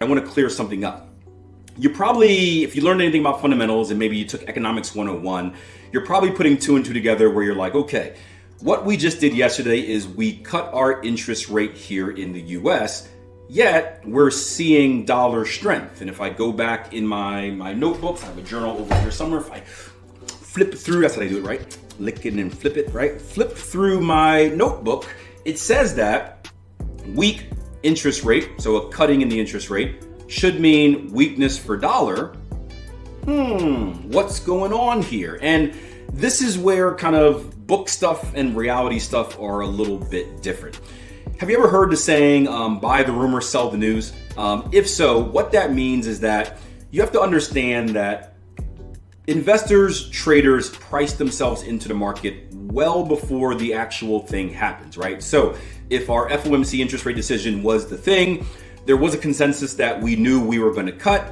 I want to clear something up. You probably, if you learned anything about fundamentals and maybe you took economics 101, you're probably putting two and two together where you're like, okay, what we just did yesterday is we cut our interest rate here in the US, yet we're seeing dollar strength. And if I go back in my notebooks, I have a journal over here somewhere. If I flip through, that's how I do it, right? Lick it and flip it, right? Flip through my notebook, it says that weak interest rate, so a cutting in the interest rate, should mean weakness for dollar. What's going on here? And this is where kind of book stuff and reality stuff are a little bit different. Have you ever heard the saying, buy the rumor, sell the news? If so, what that means is that you have to understand that investors, traders price themselves into the market well before the actual thing happens, right? So if our FOMC interest rate decision was the thing, there was a consensus that we knew we were going to cut.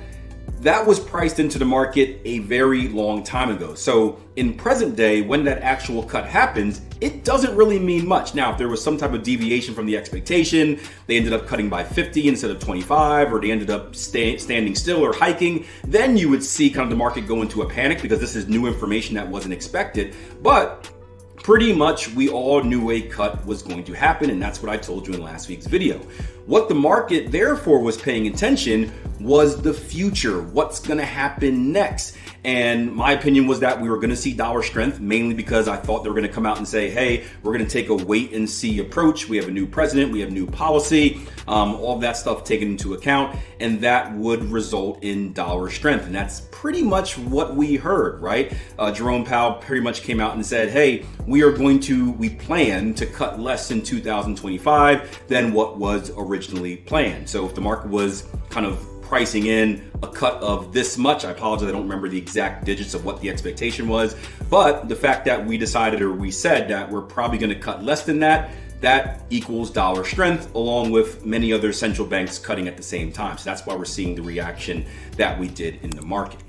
That was priced into the market a very long time ago. So in present day, when that actual cut happens, it doesn't really mean much. Now, if there was some type of deviation from the expectation, they ended up cutting by 50 instead of 25, or they ended up standing still or hiking, then you would see kind of the market go into a panic because this is new information that wasn't expected. But pretty much we all knew a cut was going to happen, and that's what I told you in last week's video. What the market therefore was paying attention was the future, what's gonna happen next. And my opinion was that we were gonna see dollar strength, mainly because I thought they were gonna come out and say, hey, we're gonna take a wait and see approach. We have a new president, we have new policy, all of that stuff taken into account, and that would result in dollar strength. And that's pretty much what we heard, right? Jerome Powell pretty much came out and said, hey, we plan to cut less in 2025 than what was originally planned. So if the market was kind of pricing in a cut of this much, I apologize, I don't remember the exact digits of what the expectation was, but the fact that we decided, or we said that we're probably going to cut less than that, that equals dollar strength, along with many other central banks cutting at the same time. So that's why we're seeing the reaction that we did in the market.